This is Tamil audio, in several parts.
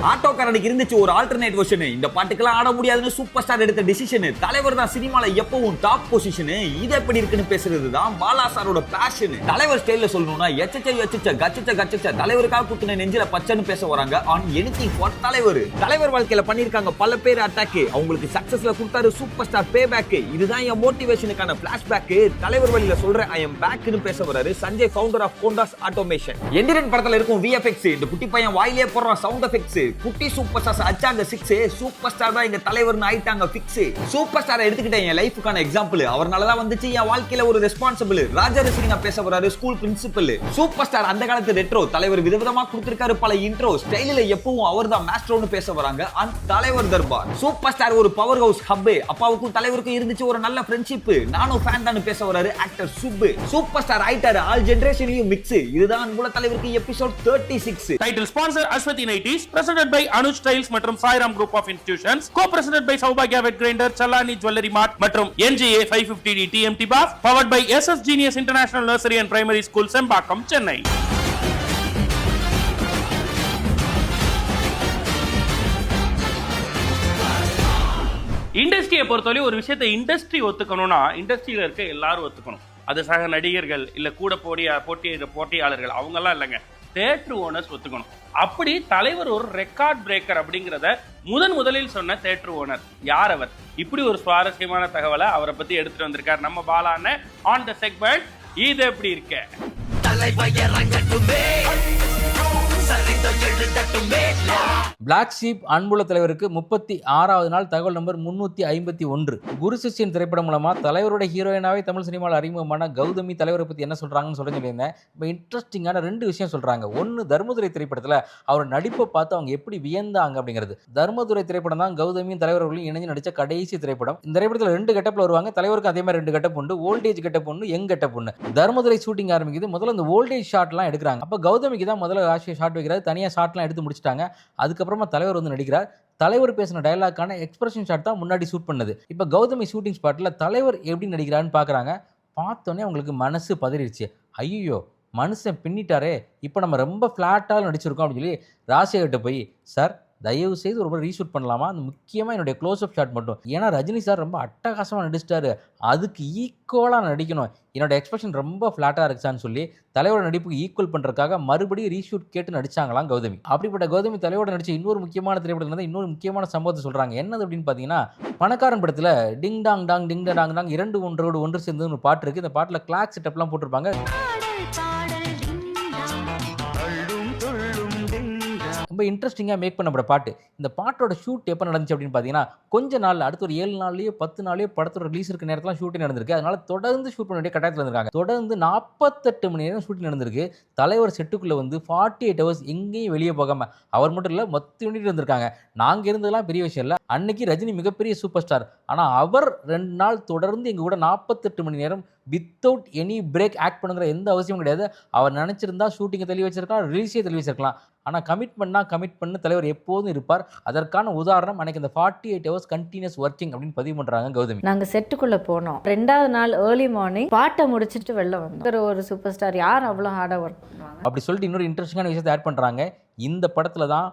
ஆட்டோ காரனுக்கு இருந்துச்சு ஒரு ஆல்டர்னேட் வெர்ஷன். இந்த பாட்டுக்கெல்லாம் ஆட முடியாதுன்னு சூப்பர் ஸ்டார் எடுத்த டிசிஷன். தலைவர் தான் சினிமால எப்பவும் டாப் பொசிஷன். இது எப்படி இருக்குன்னு பேசுறது தான் பாலா சாரோட பேஷன். தலைவர் ஸ்டைல்ல சொல்லணும்னா எச்சச்ச கச்சச்ச தலைவருக்காக குத்துன நெஞ்சில பச்சைன்னு பேச வராங்க ஆன் எனிதிங் ஃபார் தலைவர். தலைவர் வாழ்க்கையில பண்ணிருக்காங்க பல பேர் அட்டாக். அவங்களுக்கு சக்சஸ்ல கொடுத்தாரு சூப்பர் ஸ்டார் பே பேக். இதுதான் என் மோட்டிவேஷனுக்கான பிளாஷ்பேக். தலைவர் வழியில சொல்ற ஐ எம் பேக்னு பேச வராரு Sanjay, founder of Kondas automation. Enthiran படத்துல இருக்கும் VFX, இந்த குட்டி பையன் வாயிலே போடுற சவுண்ட் எஃபெக்ட்ஸ், குட்டி சூப்பர் ஸ்டார்ஸ் அச்சாங்க 6. சூப்பர் ஸ்டார் தான் எங்க தலைவர்னு ஆயிட்டாங்க ஃபிக்ஸ். சூப்பர் ஸ்டாரை எடுத்துக்கிட்டேன் என் லைஃப்க்கான எக்ஸாம்பிள். அவர்னால தான் வந்துச்சு என் வாழ்க்கையில ஒரு ரெஸ்பான்சிபிள். ராஜரசிங்க பேச வராரு ஸ்கூல் பிரின்சிபல். சூப்பர் ஸ்டார் அந்த காலத்து ரெட்ரோ. தலைவர் விதவிதமா கொடுத்திருக்காரு பல இன்ட்ரோ. ஸ்டைலில் எப்பவும் அவர் தான் மாஸ்டர்னு பேச வராங்க அந்த தலைவர் தர்பார். சூப்பர் ஸ்டார் ஒரு பவர் ஹவுஸ் ஹப். அப்பாவுக்கும் தலைவருக்கும் இருந்துச்சு ஒரு நல்ல ஃப்ரெண்ட்ஷிப். நானும் ஃபேன் தான் பேச வராரு ஆக்டர் சுப்பு. சூப்பர் ஸ்டார் ஆயிட்டாரு ஆல் ஜெனரேஷனையும் மிக்ஸ். இதுதான் அன்புள்ள தலைவருக்கு episode 36. Title sponsor Aswathi nighties, presented by Anuj tiles மற்றும் Sairam group of institutions, co presented by சௌபாக்யா wet grinder, Challani jewellery mart மற்றும் NGA 550D TMT bars, powered by SS Genius International Nursery and Primary School, Sembakkam, Chennai. இண்டஸ்ட்ரியை பொறுத்தவரை ஒரு விஷயத்தை இண்டஸ்ட்ரி ஒத்துக்கணும்னா இண்டஸ்ட்ரியில இருக்க எல்லாரும் ஒத்துக்கணும். அது சக நடிகர்கள் இல்ல கூட போட்டியாளர்கள் அவங்கெல்லாம் இல்லைங்க, தியேட்டர் ஓனர்ஸ் ஒத்துக்கணும். அப்படி தலைவர் ஒரு ரெக்கார்ட் பிரேக்கர் அப்படிங்கிறத முதலில் சொன்ன தியேட்டர் ஓனர் யார் அவர்? இப்படி ஒரு சுவாரஸ்யமான தகவலை அவரை பத்தி எடுத்துட்டு வந்திருக்காரு நம்ம பாலான ஆன் த செக்மெண்ட் இது எப்படி இருக்க. பிளாக் ஷீப் அன்புள்ள தலைவருக்கு 36வது நாள் தகவல் நம்பர் 351. குரு சிஷ்யன் திரைப்படம் மூலமா தலைவருடைய ஹீரோயினாவே தமிழ் சினிமாவில் அறிமுகமான கௌதமி தலைவரை பத்தி என்ன சொல்றாங்கன்னு சொல்லியிருந்தேன். இப்போ இன்ட்ரெஸ்டிங்கான 2 விஷயம் சொல்றாங்க. ஒன்று, தர்மதுரை திரைப்படத்தில் அவர் நடிப்பை பார்த்து அவங்க எப்படி வியந்தாங்க அப்படிங்கிறது. தர்மதுரை திரைப்படம் தான் கௌதமியும் தலைவர்களையும் இணைஞ்சு நடிச்ச கடைசி திரைப்படம். இந்த திரைப்படத்தில் 2 கெட்டப்ல வருவாங்க. தலைவருக்கு அதே மாதிரி 2 கெட்டப் உண்டு. ஓல்டேஜ் கெட்டப் ஒன்று, யங் கெட்டப் ஒன்று. தர்மதுரை ஷூட்டிங் ஆரம்பிக்குது. முதல்ல இந்த ஓல்டேஜ் ஷாட்லாம் எடுக்கிறாங்க. அப்போ கௌதமிக்கு தான் முதல்ல ஷாட் வைக்கிறாரு. தனியாக ஷாட்லாம் எடுத்து முடிச்சிட்டாங்க. அதுக்கப்புறமா தலைவர் வந்து நடிக்கிறார். தலைவர் பேசின டயலாக்கான எக்ஸ்பிரஷன் ஷாட் தான் முன்னாடி ஷூட் பண்ணது. இப்போ கௌதமி ஷூட்டிங் ஸ்பாட்டில் தலைவர் எப்படி நடிக்கிறான்னு பார்க்குறாங்க. பார்த்தோன்னே அவங்களுக்கு மனசு பதறிடுச்சு. ஐயோ, மனுஷன் பின்னிட்டாரே, இப்போ நம்ம ரொம்ப ஃப்ளாட்டாக நடிச்சிருக்கோம் அப்படின்னு சொல்லி ராஜசேகர்கிட்ட போய், சார் தயவு செய்து ஒரு ரீஷூட் பண்ணலாமா, அது முக்கியமாக என்னுடைய க்ளோஸ்அப் ஷாட் மட்டும், ஏன்னா ரஜினி சார் ரொம்ப அட்டகாசமாக நடிச்சிட்டாரு, அதுக்கு ஈக்குவலாக நடிக்கணும், என்னோட எக்ஸ்பிரஷன் ரொம்ப ஃப்ளாட்டாக இருக்குச்சான்னு சொல்லி தலைவரோட நடிப்புக்கு ஈக்குவல் பண்ணுறதுக்காக மறுபடியும் ரீஷூட் கேட்டு நடிச்சாங்களாம் கௌதமி. அப்படிப்பட்ட கௌதமி தலைவரோட நடிச்ச இன்னொரு முக்கியமான திரைப்படத்தில் இன்னொரு முக்கியமான சம்பவத்தை சொல்கிறாங்க. என்னது அப்படின்னு பார்த்தீங்கன்னா, பணக்காரன் படத்தில் ding dong dong ding dong dong 2 ஒன்றோடு ஒன்று சேர்ந்து ஒரு பாட்டு இருக்குது. இந்த பாட்டில் கிளாக் செட்டப்லாம் போட்டிருப்பாங்க. ரொம்ப இன்ட்ரெஸ்டிங்காக மேக் பண்ணப்பட பாட்டு. இந்த பாட்டோட ஷூட் எப்போ நடந்துச்சு அப்படின்னு பார்த்தீங்கன்னா, கொஞ்ச நாள் அடுத்த ஒரு 7 நாள்லேயோ 10 நாள்லேயோ படத்தோட ரிலீஸ் இருக்க நேரத்தில் ஷூட்டிங் நடந்திருக்கு. அதனால தொடர்ந்து ஷூட் பண்ண வேண்டிய கட்டாயத்தில் இருந்திருக்காங்க. தொடர்ந்து 48 மணி நேரம் ஷூட்டிங் நடந்திருக்கு. தலைவர் செட்டுக்குள்ளே வந்து 48 ஹவர்ஸ் எங்கேயும் வெளியே போகாமல் அவர் மட்டும் இல்லை மொத்த யூனிட் இருந்திருக்காங்க. நாங்கள் இருந்ததெல்லாம் பெரிய விஷயம் இல்லை. அன்னைக்கு ரஜினி மிகப்பெரிய சூப்பர் ஸ்டார். ஆனால் அவர் 2 நாள் தொடர்ந்து எங்கள் கூட 48 மணி நேரம் வித்தவுட் எனி பிரேக் ஆக்ட் பண்ணுங்கிற எந்த அவசியமும் கிடையாது. அவர் நினச்சிருந்தா ஷூட்டிங்கை தெளிவு வச்சிருக்கலாம், ரிலீஸே தெளிவு வச்சிருக்கலாம். ஆனால் கமிட் பண்ண தலைவர் எப்போதும் இருப்பார். அதற்கான உதாரணம் அன்னைக்கு இந்த 48 ஹவர்ஸ் கண்டினியூஸ் ஒர்க்கிங் அப்படின்னு பதிவு பண்ணுறாங்க கௌதமி. நாங்கள் செட்டுக்குள்ளே போனோம். 2வது நாள் ஏர்லி மார்னிங் பாட்டை முடிச்சுட்டு வெளில வந்தோம். ஒரு சூப்பர் ஸ்டார் யார் அவ்வளோ ஹார்டாக ஒர்க் பண்ணுவாங்க அப்படி சொல்லிட்டு இன்னொரு இன்ட்ரெஸ்டிங்கான விஷயத்தை ஆட் பண்ணுறாங்க. இந்த படத்தில் தான்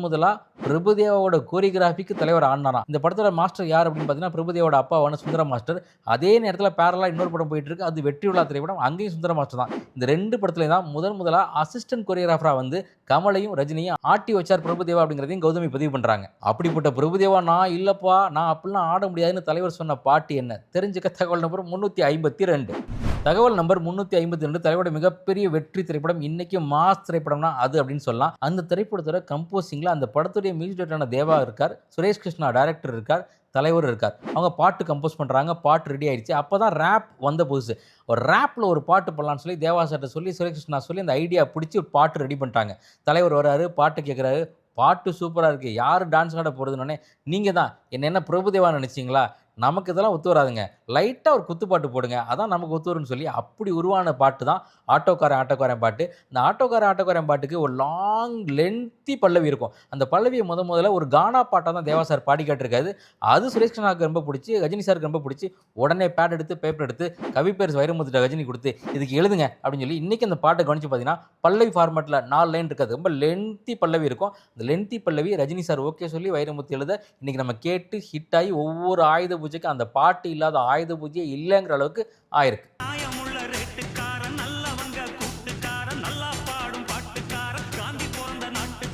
முதலாக பிரபுதேவாவோட கோரியோகிராஃபிக்கு தலைவர் ஆடினாராம். இந்த படத்தோட மாஸ்டர் யார் அப்படின்னு பார்த்தீங்கன்னா, பிரபுதேவோட அப்பாவான சுந்தர மாஸ்டர். அதே நேரத்தில் பேரலாக இன்னொரு படம் போயிட்டு இருக்கு, அது வெற்றி விழா திரைப்படம், அங்கேயும் சுந்தர மாஸ்டர் தான். இந்த 2 படத்துலையும் தான் முதலாக அசிஸ்டன்ட் கோரியோகிராஃபராக வந்து கமலையும் ரஜினியும் ஆட்டி வச்சார் பிரபுதேவா அப்படிங்கிறதையும் கௌதமி பதிவு பண்ணுறாங்க. அப்படிப்பட்ட பிரபுதேவா நான் இல்லப்பா, நான் அப்படிலாம் ஆட முடியாதுன்னு தலைவர் சொன்ன பாட்டு என்ன தெரிஞ்சுக்க தகவல் நம்பர் 352. தகவல் நம்பர் 352 தலைவரோட மிகப்பெரிய வெற்றி திரைப்படம், இன்னைக்கு மாஸ் திரைப்படம்னா அது அப்படின்னு சொல்லலாம். அந்த திரைப்படத்தோட கம்போசிங்ல அந்த படத்துடைய மியூசிக் டைரக்டரான தேவா இருக்கார், சுரேஷ் கிருஷ்ணா டைரக்டர் இருக்கார், தலைவர் இருக்கார். அவங்க பாட்டு கம்போஸ் பண்ணுறாங்க. பாட்டு ரெடி ஆயிடுச்சு. அப்போ தான் ரேப் வந்த புதுசு. ஒரு ரேப்பில் ஒரு பாட்டு பண்ணலான்னு சொல்லி தேவா சார்ட்ட சொல்லி சுரேஷ் கிருஷ்ணா சொல்லி அந்த ஐடியா பிடிச்சி ஒரு பாட்டு ரெடி பண்ணிட்டாங்க. தலைவர் வராரு, பாட்டு கேட்குறாரு, பாட்டு சூப்பராக இருக்குது, யார் டான்ஸ் ஆட போகிறதுனோடனே, நீங்கள் தான் என்ன பிரபுதேவா நினச்சிங்களா, நமக்கு இதெல்லாம் ஒத்து வராதுங்க, லைட்டாக ஒரு குத்துப்பாட்டு போடுங்க, அதான் நமக்கு ஒத்து வரும்னு சொல்லி அப்படி உருவான பாட்டு தான் ஆட்டோக்காரன் பாட்டு. இந்த ஆட்டோக்காரன் பாட்டுக்கு ஒரு லாங் லென்த்தி பல்லவி இருக்கும். அந்த பல்லவியை முதல்ல ஒரு கானா பாட்டாக தான் தேவா சார் பாடி காட்டிருக்காரு. அது சுரேஷ் கிருஷ்ணாவுக்கு ரொம்ப பிடிச்சி, ரஜினி சாருக்கு ரொம்ப பிடிச்சி, உடனே பேட் எடுத்து பேப்பர் எடுத்து கவி பேர் வைரமுத்துட்ட ரஜினி கொடுத்து இதுக்கு எழுதுங்க அப்படின்னு சொல்லி இன்றைக்கி அந்த பாட்டை கவனிச்சு பார்த்தீங்கன்னா பல்லவி ஃபார்மேட்டில் 4 லைன் இருக்காது, ரொம்ப லென்த்தி பல்லவி இருக்கும். அந்த லென்த்தி பல்லவி ரஜினி சார் ஓகே சொல்லி வைரமுத்து எழுத இன்றைக்கி நம்ம கேட்டு ஹிட் ஆகி ஒவ்வொரு ஆயுத பூஜைக்கு அந்த பாட்டு இல்லாத ஆயுத பூஜையே இல்லைங்கிற அளவுக்கு ஆயிருக்கு.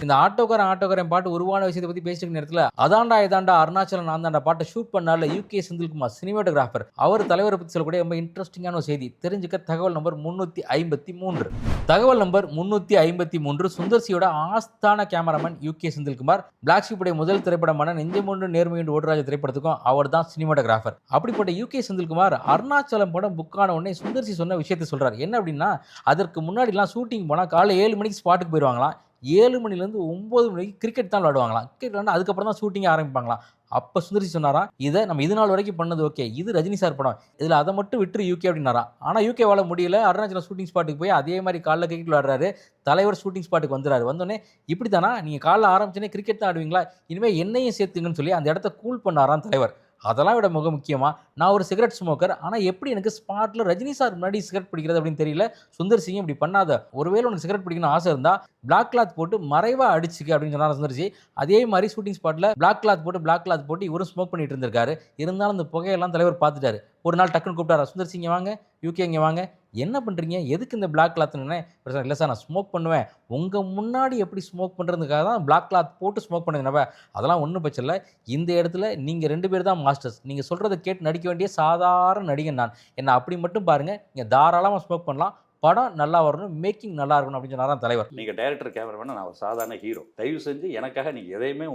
இந்த ஆட்டோக்காரன் பாட்டு உருவான விஷயத்தை பற்றி பேசிட்டு நேரத்தில் அதாண்டா இதாண்டா அருணாச்சலம் நான் தாண்டா பாட்டை ஷூட் பண்ணால யூகே செந்தில்குமார் சினிமாட்டோகிராஃபர் அவர் தலைவரை பற்றி சொல்லக்கூடிய ரொம்ப இன்ட்ரெஸ்டிங்கான ஒரு செய்தி தெரிஞ்சுக்க தகவல் நம்பர் 353. தகவல் நம்பர் 353 சுந்தர்சியோட ஆஸ்தான கேமராமேன் யூகே செந்தில்குமார். பிளாக் ஷீப்புடைய முதல் திரைப்படமான நெஞ்சமுண்டு நேர்மையுண்டு ஓடுராஜ திரைப்படத்துக்கும் அவர் தான் சினிமாட்டோகிராஃபர். அப்படிப்பட்ட யூகே செந்தில்குமார் அருணாச்சலம் படம் புக்கான உடனே சுந்தர்சி சொன்ன விஷயத்தை சொல்றாரு. என்ன அப்படின்னா, அதற்கு முன்னாடிலாம் ஷூட்டிங் போனால் காலை 7 மணிக்கு ஸ்பாட்டுக்கு போயிடுவாங்களாம். 7 மணிலேருந்து 9 மணிக்கு கிரிக்கெட் தான் விளையாடுவாங்களாம். கிரிக்கெட் விளையாண்டு அதுக்கப்புறம் தான் ஷூட்டிங் ஆரம்பிப்பாங்களாம். அப்போ சுந்தர்சி சொன்னாராம், இதை நம்ம இது நாள் வரைக்கும் பண்ணது ஓகே, இது ரஜினி சார் படம், இதில் அதை மட்டும் விட்டுரு யூகே அப்படின்னாராம். ஆனால் யூகே வாழ முடியல. அருணாச்சலம் ஷூட்டிங் ஸ்பாட்டுக்கு போய் அதே மாதிரி காலைல கிரிக்கெட் விளையாடுறாரு. தலைவர் ஷூட்டிங் ஸ்பாட்டுக்கு வந்துடுறாரு. வந்தோடனே இப்படி தானா நீங்கள் காலைல ஆரம்பிச்சோன்னே கிரிக்கெட் தான் ஆடுவீங்களா, இனிமேல் என்னையும் சேர்த்துங்கன்னு சொல்லி அந்த இடத்த கூல் பண்ணாராம் தலைவர். அதெல்லாம் விட மிக முக்கியமாக, நான் ஒரு சிகரெட் ஸ்மோக்கர், ஆனால் எப்படி எனக்கு ஸ்பாட்டில் ரஜினி சார் முன்னாடி சிகரெட் பிடிக்கிறது அப்படின்னு தெரியல. சுந்தர்சியும் இப்படி பண்ணாத, ஒருவேளை உனக்கு சிகரெட் பிடிக்கணும் ஆசை இருந்தால் பிளாக் கிளாத் போட்டு மறைவாக அடிச்சுக்க அப்படின்னு சொன்னார் சுந்தர்சி. அதே மாதிரி ஷூட்டிங் ஸ்பாட்டில் பிளாக் கிளாத் போட்டு இவரும் ஸ்மோக் பண்ணிட்டு இருந்திருக்காரு. இருந்தாலும் அந்த புகையெல்லாம் தலைவர் பார்த்துட்டாரு. ஒரு நாள் டக்குன்னு கூப்பிட்டாரா, சுந்தர்சி இங்கே வாங்க, யூகே இங்கே வாங்க, என்ன பண்ணுறீங்க, எதுக்கு இந்த பிளாக் கிளாத்னு? பிரச்சனை இல்லை சார், நான் ஸ்மோக் பண்ணுவேன், உங்கள் முன்னாடி எப்படி ஸ்மோக் பண்ணுறதுக்காக தான் பிளாக் கிளாத் போட்டு ஸ்மோக் பண்ணுங்கண்ணா. அதெல்லாம் ஒன்றும் பிரச்சனை இல்லை, இந்த இடத்துல நீங்கள் 2 பேர் தான் மாஸ்டர்ஸ், நீங்கள் சொல்கிறத கேட்டு நடிக்க வேண்டிய சாதாரண நடிகன் நான், என்னை அப்படி மட்டும் பாருங்கள், நீங்கள் தாராளமாக ஸ்மோக் பண்ணலாம், படம் நல்லா வரணும், மேக்கிங் நல்லா இருக்கணும் அப்படின்னு சொன்னாராம் தலைவர். நீங்கள் டைரக்டர் கேமராமேன், நான் ஒரு சாதாரண ஹீரோ, தயவு செஞ்சு எனக்காக நீங்கள் எதையுமே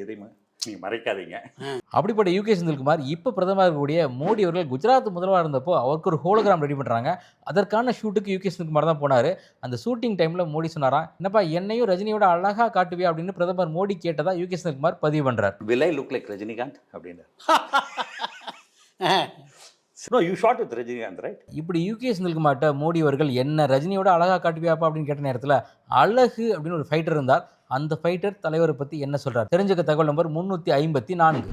எதையுமே நீங்கள் மறைக்காதீங்க. அப்படிப்பட்ட யூகே செந்தில்குமார் இப்போ பிரதமர் இருக்கக்கூடிய மோடி அவர்கள் குஜராத் முதல்வராக இருந்தப்போ அவருக்கு ஒரு ஹோலோகிராம் ரெடி பண்ணுறாங்க. அதற்கான ஷூட்டுக்கு யூகே செந்தில்குமார் தான் போனார். அந்த ஷூட்டிங் டைமில் மோடி சொன்னாராம், என்னப்பா என்னையும் ரஜினியோட அழகாக காட்டுவியா அப்படின்னு பிரதமர் மோடி கேட்டதா யூகே செந்தில்குமார் பதிவு பண்ணுறார். Will I look like Rajinikanth அப்படின்னு? No, you shot with Rajinikanth, right? இப்படி யூகே செந்தில்குமார்ட்ட மோடி அவர்கள் என்ன ரஜினியோட அழகாக காட்டுவியாப்பா அப்படின்னு கேட்ட நேரத்தில் அழகு அப்படின்னு ஒரு ஃபைட்டர் இருந்தார். அந்த ஃபைட்டர் தலைவரை பற்றி என்ன சொல்கிறார் தெரிஞ்சுக்க தகவல் நம்பர் 354.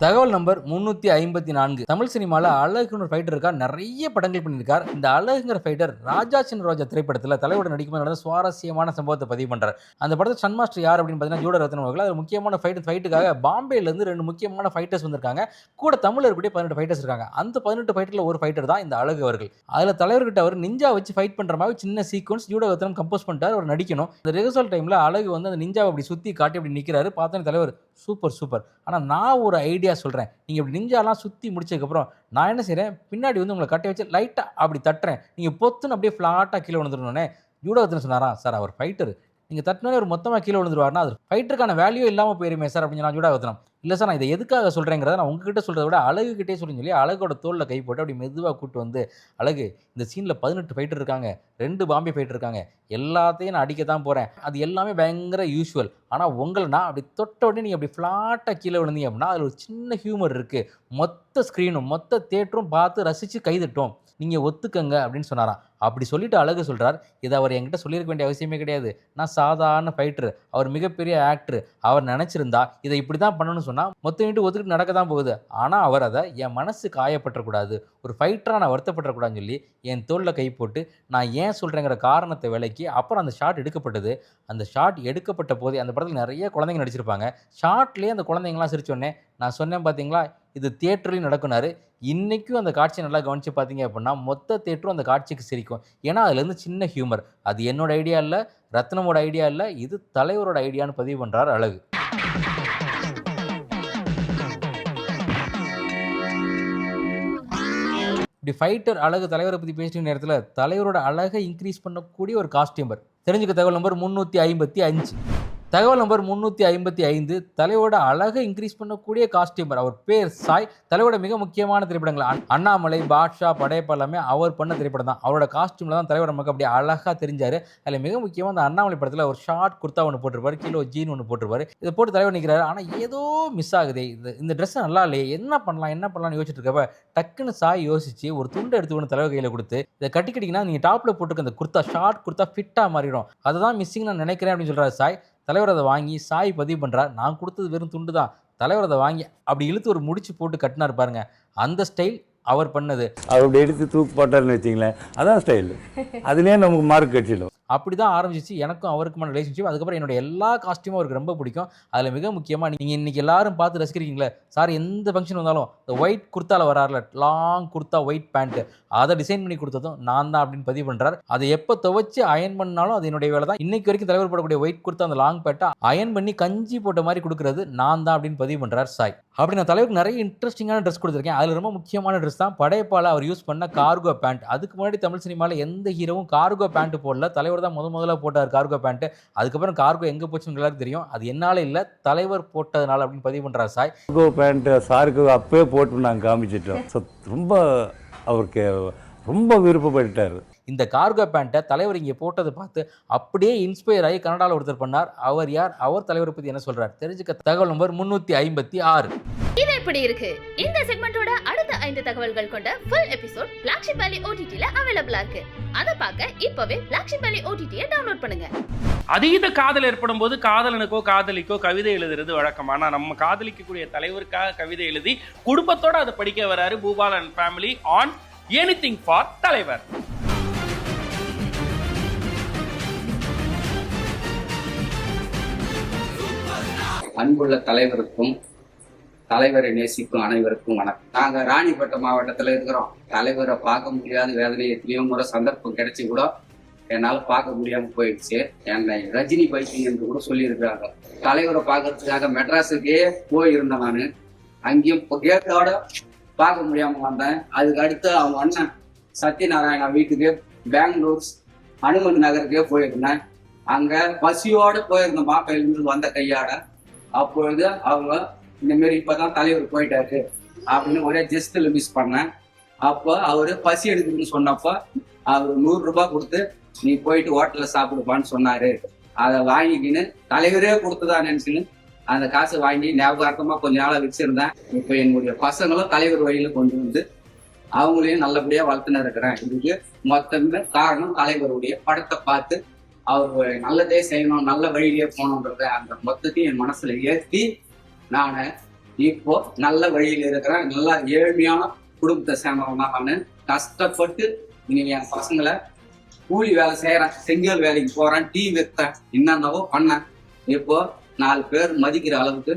தகவல் நம்பர் 354. தமிழ் சினிமாவில் அழகுன்னு ஒரு ஃபைட்டர் இருக்கார், நிறைய படங்கள் பண்ணியிருக்கார். இந்த அழகுங்கிற ஃபைட்டர் ராஜா சின்ன ரோஜா திரைப்படத்தில் தலைவரோட நடிக்கும்போது நடந்த சுவாரஸ்யமான சம்பவத்தை பதிவு பண்ணுறார். அந்த படத்தில் சன் மாஸ்டர் யார் அப்படின்னு பார்த்தீங்கன்னா ஜூட ரத்னம் அவர்கள். அது முக்கியமான ஃபைட்டுக்காக பாம்பேலேருந்து 2 முக்கியமான ஃபைட்டர்ஸ் வந்திருக்காங்க. கூட தமிழ் இருக்கக்கூடிய 18 ஃபைட்டர்ஸ் இருக்காங்க. அந்த 18 ஃபைட்டரில் ஒரு ஃபைட்டர் தான் இந்த அழகு அவர்கள். அதில் தலைவர்கிட்ட அவர் நிஞ்சா வச்சு ஃபைட் பண்ணுற மாதிரி சின்ன சீக்வன்ஸ் ஜூட ரத்னம் கம்போஸ் பண்ணிட்டார், அவர் நடிக்கணும். இந்த ரிஹர்சல் டைமில் அழகு வந்து அந்த நிஞ்சாவை அப்படி சுற்றி காட்டி அப்படி நிற்கிறாரு. பார்த்தோன்னே தலைவர் சூப்பர், ஆனால் நான் ஒரு ஐடியா சொல்கிறேன், நீங்கள் இப்படி நிஞ்சாலாம் சுற்றி முடிச்சதுக்கப்புறம் நான் என்ன செய்கிறேன், பின்னாடி வந்து உங்களை கட்டி வச்சு லைட்டாக அப்படி தட்டுறேன், நீங்கள் பொத்துன்னு அப்படியே ஃப்ளாட்டாக கீழே விழுந்துடணுன்னே ஜூடோவத்தின்னு சொன்னாரா, சார் அவர் ஃபைட்டர், நீங்கள் தட்டினாலே ஒரு மொத்தமாக கீழே விழுந்துருவாருன்னா அது ஃபைட்டருக்கான வேல்யூ இல்லாமல் போயிருமே சார் அப்படின்னு நான் ஜூடோவத்தனம். இல்லை சார், நான் இதை எதுக்காக சொல்கிறேங்கிறத நான் உங்ககிட்ட சொல்கிறத விட அழகுகிட்டே சொல்லுன்னு சொல்லி அழகோட தோளில் கை போட்டு அப்படி மெதுவாக கூப்பிட்டு வந்து, அழகு இந்த சீனில் 18 ஃபைட்டர் இருக்காங்க, 2 பாம்பே ஃபைட்டர் இருக்காங்க, எல்லாத்தையும் நான் அடிக்க தான் போகிறேன், அது எல்லாமே பயங்கர யூஸ்வல், ஆனால் உங்களை நான் அப்படி தொட்ட உடனே நீங்கள் அப்படி ஃப்ளாட்டாக கீழே விழுந்தீங்க அப்படின்னா அதில் ஒரு சின்ன ஹியூமர் இருக்குது, மொத்த ஸ்க்ரீனும் மொத்த தேட்டரும் பார்த்து ரசித்து கைதட்டும், நீங்கள் ஒத்துக்கங்க அப்படின்னு சொன்னாராம். அப்படி சொல்லிட்டு அழகு சொல்கிறார், இதை அவர் என்கிட்ட சொல்லியிருக்க வேண்டிய அவசியமே கிடையாது, நான் சாதாரண ஃபைட்டர், அவர் மிகப்பெரிய ஆக்டர், அவர் நினச்சிருந்தா இதை இப்படி தான் பண்ணணும்னு சொன்னால் மொத்தம் வீட்டு ஒத்துக்கிட்டு நடக்க தான் போகுது, ஆனால் அவர் அதை என் மனசு காயப்பற்றக்கூடாது, ஒரு ஃபைட்டராக நான் வருத்தப்படக்கூடாதுன்னு சொல்லி என் தோளில் கை போட்டு நான் ஏன் சொல்கிறேங்கிற காரணத்தை விலைக்கு அப்புறம் அந்த ஷாட் எடுக்கப்பட்டது. அந்த ஷாட் எடுக்கப்பட்ட போதே அந்த படத்தில் நிறைய குழந்தைங்க நடிச்சிருப்பாங்க. ஷார்ட்லேயே அந்த குழந்தைங்களாம் சிரிச்சோடனே நான் சொன்னேன் பார்த்தீங்களா, இது தியேட்டர்லையும் நடக்குனாரு. இன்றைக்கும் அந்த காட்சியை நல்லா கவனித்து பார்த்தீங்க அப்படின்னா மொத்த தியேட்டரும் அந்த காட்சிக்கு சிரிக்கும். ஏன்னா அதுலேருந்து சின்ன ஹியூமர், அது என்னோட ஐடியா இல்லை, ரத்னமோட ஐடியா இல்லை, இது தலைவரோட ஐடியான்னு பதிவு பண்ணுறார் அழகு. இப்படி ஃபைட்டர் அழகு தலைவரை பற்றி பேசின நேரத்தில் தலைவரோட அழகை இன்க்ரீஸ் பண்ணக்கூடிய ஒரு காஸ்டியூமர். தெரிஞ்சுக்க தகவல் நம்பர் 355. தகவல் நம்பர் 355. தலைவோட அழகை இன்க்ரீஸ் பண்ணக்கூடிய காஸ்டியூமர். அவர் பேர் சாய். தலைவோட மிக முக்கியமான திரைப்படங்கள் அண்ணாமலை, பாட்ஷா, படையப்பா எல்லாமே அவர் பண்ண திரைப்படம் தான். அவரோட காஸ்டியூம்ல தான் தலைவர் நமக்கு அப்படியே அழகாக தெரிஞ்சாரு. அதில் மிக முக்கியமாக அந்த அண்ணாமலை படத்தில் ஒரு ஷார்ட் குர்த்தா ஒன்று போட்டிருப்பாரு, கீழே ஜீன் ஒன்று போட்டிருப்பாரு. இதை போட்டு தலைவர் நிற்கிறாரு. ஆனால் ஏதோ மிஸ் ஆகுது, இந்த ட்ரெஸ் நல்லா இல்லையே, என்ன பண்ணலாம்னு யோசிச்சுட்டு இருக்கப்ப டக்குன்னு சாய் யோசிச்சு ஒரு துண்டை எடுத்து ஒன்று தலைவர் கையில் கொடுத்து, இதை கட்டிக்கிட்டிங்கன்னா நீங்கள் டாப்பில் போட்டுக்க அந்த குர்த்தா ஷார்ட் குர்த்தா ஃபிட்டாக மாறிடும், அதுதான் மிஸ்ஸிங் நான் நினைக்கிறேன் அப்படின்னு சொல்கிறார் சாய். தலைவர் அதை வாங்கி சாய் பதிவு பண்ணுறார். நான் கொடுத்தது வெறும் துண்டு தான். தலைவர் அதை வாங்கி அப்படி இழுத்து ஒரு முடிச்சு போட்டு கட்டினார் பாருங்க. அந்த ஸ்டைல் அவர் பண்ணது. அப்படி எடுத்து தூக்கு போட்டார்னு வச்சிங்களேன், அதான் ஸ்டைல். அதுலேயே நமக்கு மார்க் கட்சிடும். அப்படி தான் ஆரம்பிச்சிச்சு எனக்கும் அவருக்குமான ரிலேஷன்ஷிப். அதுக்கப்புறம் என்னோட எல்லா காஸ்டியூமும் அவருக்கு ரொம்ப பிடிக்கும். அதில் மிக முக்கியமாக நீங்கள் இன்றைக்கி எல்லாரும் பார்த்து ரசிக்கிறீங்களே சார், எந்த ஃபங்க்ஷன் வந்தாலும் இந்த ஒயிட் குர்த்தாவில் வராருல, லாங் குர்த்தா ஒயிட் பேண்ட்டு, அதை டிசைன் பண்ணி கொடுத்ததும் நான் தான் அப்படின்னு பதிவு பண்ணுறாரு. அதை எப்போ துவைச்சு அயன் பண்ணாலும் அது என்னுடைய வேலை தான். இன்னைக்கு வரைக்கும் தலைவர் போடக்கூடிய ஒயிட் குர்த்தா அந்த லாங் பேட்டை அயன் பண்ணி கஞ்சி போட்ட மாதிரி கொடுக்குறது நான் தான் அப்படின்னு பதிவு பண்ணுறார் சாய். அப்படி நான் தலைவருக்கு நிறைய இன்ட்ரெஸ்டிங்கான ட்ரெஸ் கொடுத்துருக்கேன். அதில் ரொம்ப முக்கியமான ட்ரெஸ் தான் படையப்பால் அவர் யூஸ் பண்ண கார்கோ பேண்ட். அதுக்கு முன்னாடி தமிழ் சினிமாவில் எந்த ஹீரோவும் கார்கோ பேண்ட் போடல. தலைவர் தான் முதல்ல போட்டார் கார்கோ பேண்ட். அதுக்கப்புறம் கார்கோ எங்கே போச்சுன்னு எல்லாருக்கும் தெரியும். அது என்னால் இல்லை, தலைவர் போட்டதுனால அப்படின்னு பதிவு பண்ணுறார் சாய். கார்கோ பேண்ட்டு சாருக்கு அப்பவே போட்டு நாங்கள் காமிச்சிட்டோம். ஸோ ரொம்ப அவருக்கு ரொம்ப விருப்பப்பட்டார். இந்த கார்கோ பேண்ட்டை தலைவர் இங்கே போட்டதை பார்த்து அப்படியே இன்ஸ்பயர் ஆகி கனடாவில் ஒருத்தர் பண்ணார். அவர் யார், அவர் தலைவரை பற்றி என்ன சொல்றார் தெரிஞ்சுக்க தகவல் நம்பர் 356. இது எப்படி இருக்கு? இந்த செக்மெண்டோட அடுத்த 5 தகவல்கள் கொண்ட ஃபுல் எபிசோட் பிளாக்ஷிப் வேலி OTT-ல அவைலபிளா இருக்கு. அதை பார்க்க இப்பவே பிளாக்ஷிப் வேலி OTT-யை டவுன்லோட் பண்ணுங்க. அதீத காதல் ஏற்படும் போது காதலனுக்கோ காதலிக்கோ கவிதை எழுதுறது வழக்கம். ஆனா நம்ம காதலிக்கக்கூடிய தலைவருக்காக கவிதை எழுதி குடும்பத்தோட அதை படிக்க வராரு Bhupal and family on anything for தலைவர். அன்புள்ள தலைவருக்கும் தலைவரை நேசிக்கும் அனைவருக்கும் வணக்கம். நாங்க ராணிப்பேட்டை மாவட்டத்துல இருக்கிறோம். தலைவரை பார்க்க முடியாத வேதனை எத்தனையோ முறை சந்தர்ப்பம் கிடைச்சி கூட என்னால பார்க்க முடியாம போயிடுச்சு. என்னை ரஜினி பைக்கிங் என்று கூட சொல்லியிருக்கிறாங்க. தலைவரை பார்க்கறதுக்காக மெட்ராஸுக்கே போயிருந்தேன். நான் அங்கேயும் கேட்டோட பார்க்க முடியாம வந்தேன். அதுக்கு அடுத்து அவங்க அண்ணன் சத்யநாராயணா வீட்டுக்கு பெங்களூர் அனுமன் நகருக்கே போயிருந்தேன். அங்க பசியோட போயிருந்த மாப்பிள்ளையிலிருந்து வந்த கையாட அப்பொழுது அவங்க இந்த மாதிரி இப்பதான் தலைவர் போயிட்டாரு அப்படின்னு ஒரே ஜெஸ்ட்ல மிஸ் பண்ணேன். அப்போ அவரு பசி எடுக்குதுன்னு சொன்னப்ப அவரு 100 ரூபாய் கொடுத்து நீ போயிட்டு ஹோட்டல்ல சாப்பிடுப்பான்னு சொன்னாரு. அதை வாங்கிக்கின்னு தலைவரே கொடுத்துதான் நினைச்சுன்னு அந்த காசை வாங்கி ஞாபகார்த்தமா கொஞ்ச நாளா வச்சிருந்தேன். இப்ப என்னுடைய பசங்களும் தலைவர் வழியில கொண்டு வந்து அவங்களையும் நல்லபடியா வளர்த்துன்னு இருக்கிறேன். இதுக்கு மொத்தமே காரணம் தலைவருடைய படத்தை பார்த்து அவர் நல்லதே செய்யணும், நல்ல வழியிலே போகணுன்றத அந்த மொத்தத்தையும் என் மனசுல ஏற்றி நான் இப்போ நல்ல வழியில இருக்கிறேன். நல்லா ஏழ்மையான குடும்பத்தை சேர்ந்தவன் தான். நான் கஷ்டப்பட்டு இன்னைக்கு என் பசங்களை கூலி வேலை செய்யறேன், செங்கல் வேலைக்கு போறேன், டீ வைத்தேன், என்னென்னவோ பண்ணேன். இப்போ 4 பேர் மதிக்கிற அளவுக்கு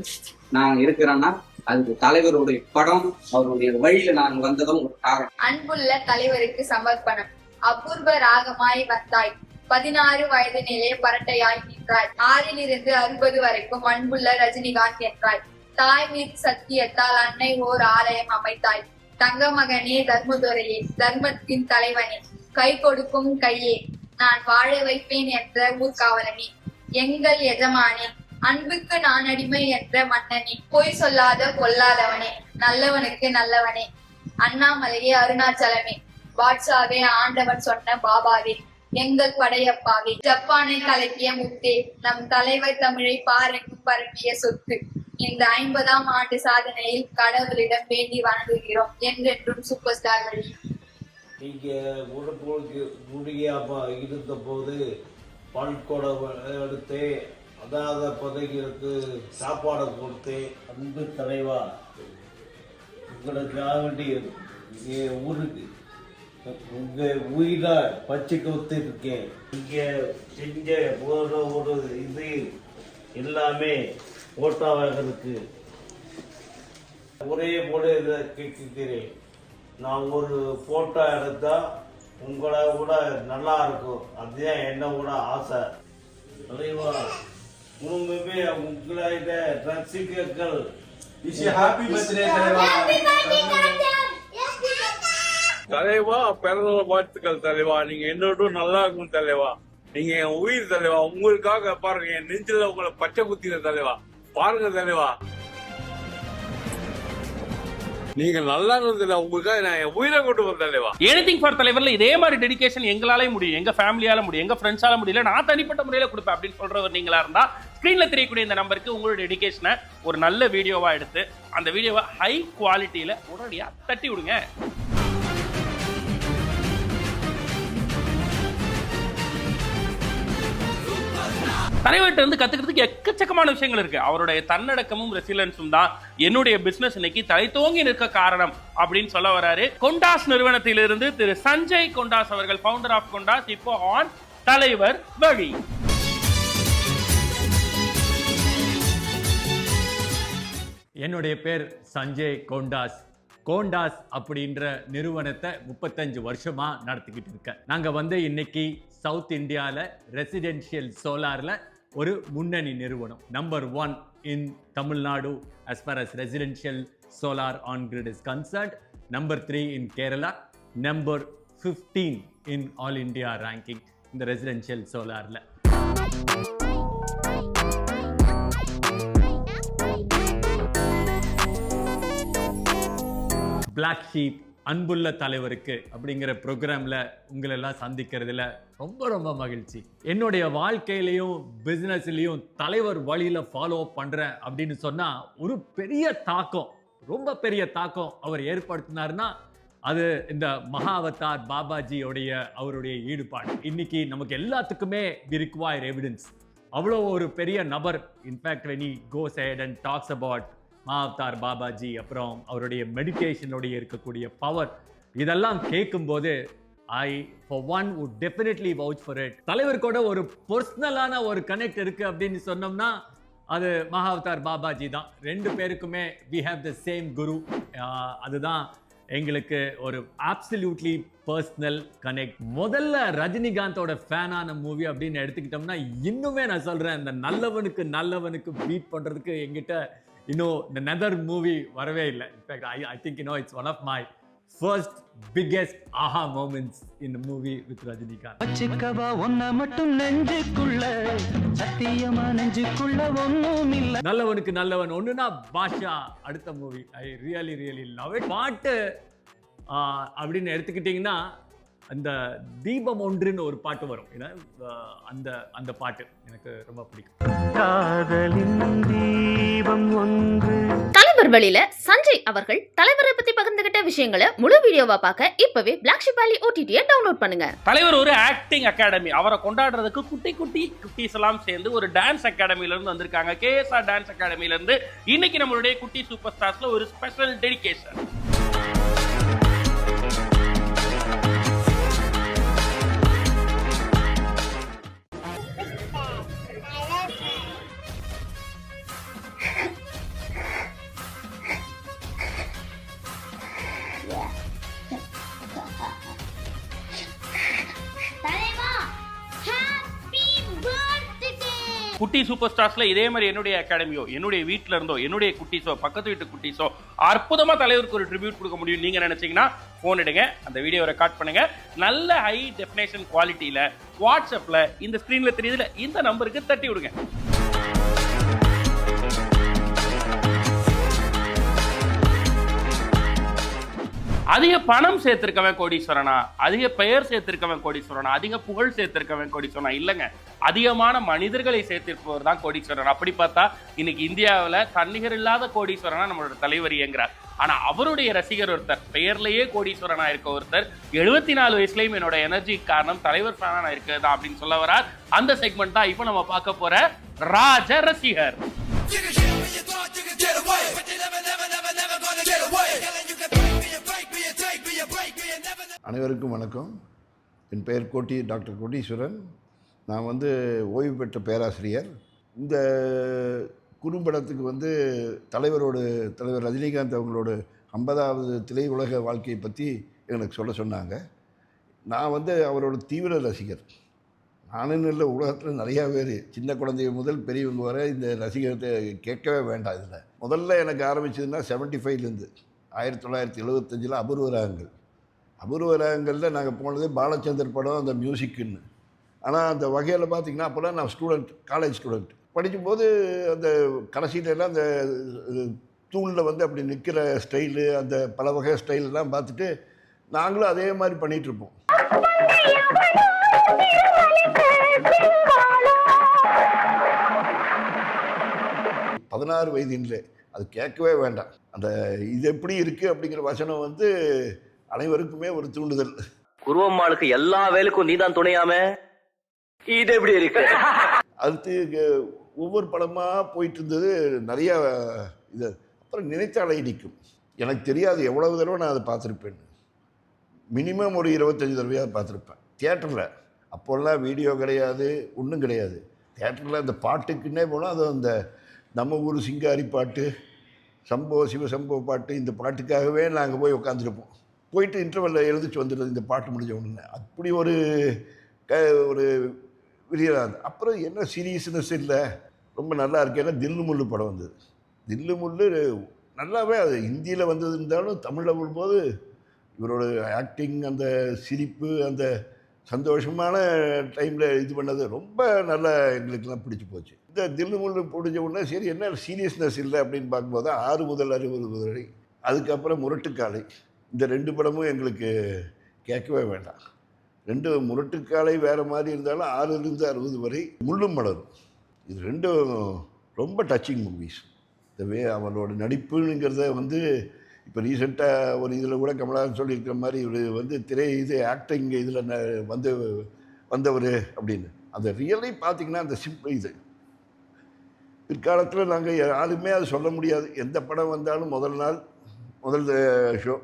நான் இருக்கிறேன்னா அதுக்கு தலைவருடைய படம், அவருடைய வழியில நான் வந்ததும் ஒரு காரணம். அன்புள்ள தலைவருக்கு சமர்ப்பணம். அபூர்வ ராகமாய் வந்தாய், 16 வயது நிலைய பரட்டையாய் நின்றாய், 6லிருந்து 60 வரைக்கும் அன்புள்ள ரஜினிகாந்த் என்றாய். தாய் மீது சத்தியத்தால் அன்னை ஓர் ஆலயம் அமைத்தாய். தங்க மகனே தர்மதுரையே, தர்மத்தின் தலைவனே, கை கொடுக்கும் கையே, நான் வாழ வைப்பேன் என்ற ஊர்காவலனே, எங்கள் எஜமானே, அன்புக்கு நான் அடிமை என்ற மன்னனே, பொய் சொல்லாத கொல்லாதவனே, நல்லவனுக்கு நல்லவனே, அண்ணாமலையே அருணாச்சலமே, பாட்ஷாவே ஆண்டவன் சொன்ன பாபாவே, எங்கள் படையப்பாவே, ஜப்பானை கலக்கிய முத்தே, நம் தலைவர் தமிழை பாரெங்கும் பரப்பிய சொத்து. இந்த 50ஆம் ஆண்டு சாதனையில் கடவுளிடம் வேண்டி வணங்குகிறோம். என்றென்றும் சூப்பர் ஸ்டார் வழி. நீங்க உடம்புக்கு முடியாம இருந்த போது பால்கோடை எடுத்து அதாத பதவிகளுக்கு சாப்பாடு கொடுத்து, அன்பு தலைவா உங்களுக்காக வேண்டி ஊருக்கு உங்க உயிரை பச்சை கொடுத்து இருக்கேன். இங்க செஞ்ச ஒரு இது எல்லாமே ஓட்டாவாகிறதுக்கு ஒரே போல இதை கேட்கிறேன். நான் ஒரு போட்டோ எடுத்தா உங்களை கூட நல்லா இருக்கும். அதுதான் என்னோட ஆசை. தலைவா குடும்பமே உங்களை ரசிகர்கள் தலைவா பிறந்த வாழ்த்துக்கள் தலைவா. நீங்க என்னோட நல்லா இருக்கும் தலைவா. நீங்க என் உயிர் தலைவா. உங்களுக்காக பாருங்க, என் நெஞ்சில உங்களை பச்சை குத்தின தலைவா. பாருங்க தலைவா, நீங்க நல்லா இருந்ததுல உங்களுக்காக நான் என் உயிரை கொண்டு வந்த தலைவா. எனிதிங் ஃபார் தலைவர்ல இதே மாதிரி டெடிகேஷன் எங்களாலே முடியும், எங்க ஃபேமிலியால முடியும், எங்க ஃப்ரெண்ட்ஸால முடியல, நான் தனிப்பட்ட முறையில கொடுப்பேன் அப்படின்னு சொல்றவர் நீங்களா இருந்தா ஸ்கிரீன்ல தெரியக்கூடிய இந்த நம்பருக்கு உங்களோட டெடிகேஷனை ஒரு நல்ல வீடியோவா எடுத்து அந்த வீடியோவை ஹை குவாலிட்டியில உடனடியா தட்டி விடுங்க. தலைவர்கிட்ட இருந்து கத்துக்கிறதுக்கு எக்கச்சக்கமான விஷயங்கள் இருக்கு. அவருடைய தன்னடக்கமும் ரெசிலன்ஸும் தான் என்னுடைய பிசினஸ் இன்னைக்கு தலைத்தோங்கி நிற்க காரணம் அப்படின்னு சொல்ல வராரு. கொண்டாஸ் நிறுவனத்திலிருந்து திரு சஞ்சய் கொண்டாஸ் அவர்கள், ஃபவுண்டர் ஆஃப் கொண்டாஸ், இப்போ ஆன் தலைவர் வழி. என்னுடைய பேர் சஞ்சய் கொண்டாஸ். கோண்டாஸ் அப்படின்ற நிறுவனத்தை 35 வருஷமா நடத்திக்கிட்டு இருக்கேன். நாங்க இன்னைக்கு சவுத் இந்தியாவில் ரெசிடென்ஷியல் சோலார்ல ஒரு முன்னணி நிறுவனம், number 1 in Tamil Nadu as far as residential solar on grid is concerned, number 3 in Kerala, number 15 in all India ranking இந்த ரெசிடென்ஷியல் சோலார்ல. பிளாக் ஷீப் அன்புள்ள தலைவருக்கு அப்படிங்கிற ப்ரோக்ராமில் உங்களெல்லாம் சந்திக்கிறதுல ரொம்ப ரொம்ப மகிழ்ச்சி. என்னுடைய வாழ்க்கையிலையும் பிஸ்னஸ்லையும் தலைவர் வழியில் ஃபாலோ அப் பண்ணுறேன் அப்படின்னு சொன்னால் ஒரு பெரிய தாக்கம், ரொம்ப பெரிய தாக்கம் அவர் ஏற்படுத்தினார்னா அது இந்த மகாவதார் பாபாஜியோடைய அவருடைய ஈடுபாடு. இன்னைக்கு நமக்கு எல்லாத்துக்குமே வி ரிக்வயர் எவிடன்ஸ். அவ்வளோ ஒரு பெரிய நபர். In fact when he goes ahead and talks about Mahavatar Babaji, அப்புறம் அவருடைய மெடிடேஷனுடைய இருக்கக்கூடிய பவர், இதெல்லாம் கேட்கும்போது ஐ for one would definitely vouch for it. தலைவர் கூட ஒரு பர்சனலான ஒரு கனெக்ட் இருக்கு அப்படின்னு சொன்னோம்னா அது மகாவதார் பாபாஜி தான். ரெண்டு பேருக்குமே we have the same குரு. அதுதான் எங்களுக்கு ஒரு absolutely பர்சனல் கனெக்ட். முதல்ல ரஜினிகாந்தோட ஃபேனான மூவி அப்படின்னு எடுத்துக்கிட்டோம்னா, இன்னுமே நான் சொல்றேன், இந்த நல்லவனுக்கு பீட் பண்றதுக்கு எங்கிட்ட இன்னும் இந்த நெதர் மூவி வரவே இல்லை. In fact I think it's one of my first biggest aha moments in the movie with Rajinikanth. வச்சிக்கவா ஒன்ன மட்டும் நெஞ்சுக்குள்ள, சத்தியமா நெஞ்சுக்குள்ள ஒண்ணும் இல்ல. நல்லவன் ஒண்ணுனா பாஷா அடுத்த movie. I really love it. பாட்டு அப்படின்னு எடுத்துக்கிட்டிங்கன்னா அந்த தீபம் ஒன்றுன்னு ஒரு பாட்டு வரும். ஏன்னா அந்த பாட்டு எனக்கு ரொம்ப பிடிக்கும். காதலின் தீபம் ஒன்று. தலைவர் வழியில சஞ்சய் அவர்கள் தலைவரை பத்தி பகிர்ந்துகிட்ட விஷயங்களை முழு வீடியோவா பார்க்க இப்பவே Black Sheep Alley OTT-யை டவுன்லோட் பண்ணுங்க. தலைவர் ஒரு ஆக்டிங் அகாடமி, அவரை கொண்டாடுறதுக்கு குட்டீஸ் எல்லாம் சேர்ந்து ஒரு டான்ஸ் அகாடமில இருந்து வந்திருக்காங்க. KSR டான்ஸ் அகாடமில இருந்து இன்னைக்கு நம்மளுடைய குட்டி சூப்பர் ஸ்டார்ஸ்ல ஒரு ஸ்பெஷல் டெடிகேஷன். குட்டி சூப்பர் ஸ்டார்ஸ்ல இதே மாதிரி என்னுடைய அகாடமியோ, என்னுடைய வீட்டுல இருந்தோ, என்னுடைய குட்டீஸோ, பக்கத்து வீட்டு குட்டீஸோ அற்புதமா தலைவருக்கு ஒரு ட்ரிபியூட் கொடுக்க முடியும் நீங்க நினைச்சீங்கன்னா போன் எடுங்க, அந்த வீடியோ ரெக்கார்ட் பண்ணுங்க. நல்ல ஹை டெஃபினேஷன் குவாலிட்டியில வாட்ஸ்அப்ல இந்த ஸ்கிரீன்ல தெரியுதுல இந்த நம்பருக்கு தட்டி விடுங்க. அதிக பணம் சேர்த்திருக்கவன் கோடீஸ்வரனா, அதிக பெயர் சேர்த்திருக்கவன் கோடீஸ்வரனா, அதிக புகழ் சேர்த்திருக்கவன் கோடீஸ்வரனா? இல்லைங்க, அதிகமான மனிதர்களை சேர்த்திருப்பவர் தான் கோடீஸ்வரன். அப்படி பார்த்தா இன்னைக்கு இந்தியாவில் தன்னிகர் இல்லாத கோடீஸ்வரனா நம்மளோட தலைவர் இயங்குறார். ஆனா அவருடைய ரசிகர் ஒருத்தர், பெயர்லயே கோடீஸ்வரனா இருக்க ஒருத்தர், 74 வயசுலயும் என்னோட எனர்ஜி காரணம் தலைவர் ஃபேனா இருக்கிறதா அப்படின்னு சொல்ல வரார். அந்த செக்மெண்ட் தான் இப்போ நம்ம பார்க்க போற ராஜ ரசிகர். அனைவருக்கும் வணக்கம். என் பெயர் டாக்டர் கோட்டீஸ்வரன். நான் ஓய்வு பெற்ற பேராசிரியர். இந்த குறும்படத்துக்கு தலைவர் ரஜினிகாந்த் அவங்களோட 50வது திரையுலக வாழ்க்கையை பற்றி எனக்கு சொன்னாங்க. நான் அவரோட தீவிர ரசிகர். நானும் இல்லை, உலகத்தில் நிறையா பேர், சின்ன குழந்தைங்க முதல் பெரியவங்க வர இந்த ரசிகத்தை கேட்கவே வேண்டாம். இதில் முதல்ல எனக்கு ஆரம்பிச்சதுன்னா 75லேருந்து 1975 அபூர்வ ராகங்கள். அபூர்வ ராகங்களில் நாங்கள் போனது பாலச்சந்தர் படம், அந்த மியூசிக்குன்னு. ஆனால் அந்த வகையில் பார்த்தீங்கன்னா அப்போல்லாம் நான் ஸ்டூடெண்ட், காலேஜ் ஸ்டூடெண்ட் படிக்கும்போது அந்த கடைசியில எல்லாம் அந்த தூணில் வந்து அப்படி நிற்கிற ஸ்டைலு, அந்த பல வகை ஸ்டைலெல்லாம் பார்த்துட்டு நாங்களும் அதே மாதிரி பண்ணிகிட்ருப்போம். பதினாறு வயதிலே அது கேட்கவே வேண்டாம். அந்த இது எப்படி இருக்குது அப்படிங்கிற வசனம் வந்து அனைவருக்குமே ஒரு தூண்டுதல். குருவம்மாளுக்கு எல்லா வேலைக்கும் நீதான் துணையாமே, இது எப்படி இருக்கு? அடுத்து ஒவ்வொரு படமாக போயிட்டு இருந்தது நிறைய இது. அப்புறம் நினைத்தாலே நிற்கும். எனக்கு தெரியாது எவ்வளவு தடவை நான் அதை பார்த்துருப்பேன். மினிமம் ஒரு 25 தடவையாக பார்த்துருப்பேன் தியேட்டரில். அப்போல்லாம் வீடியோ கிடையாது, ஒன்றும் கிடையாது. தியேட்டரில் அந்த பாட்டுக்குன்னே போனால் அது அந்த நம்ம ஊர் சிங்காரி பாட்டு, சம்போ சிவசம்போ பாட்டு, இந்த பாட்டுக்காகவே நாங்கள் போய் உட்காந்துருப்போம். போயிட்டு இன்டர்வெல்லில் எழுதிச்சு வந்துடுறது இந்த பாட்டு முடிஞ்ச உடனே. அப்படி ஒரு ஒரு விரியலாது. அப்புறம் என்ன சீரியஸ்னஸ் இல்லை, ரொம்ப நல்லா இருக்கு. ஏன்னா தில்லு முள்ளு படம் வந்தது. தில்லு முள்ளு நல்லாவே அது ஹிந்தியில் வந்தது இருந்தாலும் தமிழில் வரும்போது இவரோட ஆக்டிங், அந்த சிரிப்பு, அந்த சந்தோஷமான டைமில் இது பண்ணது ரொம்ப நல்லா எங்களுக்கெல்லாம் பிடிச்சி போச்சு. இந்த தில்லு முள்ளு பிடிச்ச உடனே சரி என்ன சீரியஸ்னஸ் இல்லை அப்படின்னு பார்க்கும்போது 6 முதல் 60 வரை, அதுக்கப்புறம் முரட்டுக்காலை, இந்த 2 படமும் எங்களுக்கு கேட்கவே வேண்டாம். 2 முரட்டுக்காலை வேறு மாதிரி இருந்தாலும் 6லேருந்து 60 வரை முள்ளும் மலரும், இது 2ம் ரொம்ப டச்சிங் மூவிஸ். இந்த அவனோட நடிப்புங்கிறத வந்து இப்போ ரீசெண்டாக ஒரு இதில் கூட கமலஹாசன் சொல்லியிருக்கிற மாதிரி இவர் வந்து ஆக்டிங் இதில் வந்தவர் அப்படின்னு. அந்த ரியலி பார்த்திங்கன்னா அந்த இது பிற்காலத்தில் நாங்கள் யாருமே அது சொல்ல முடியாது. எந்த படம் வந்தாலும் முதல் ஷோ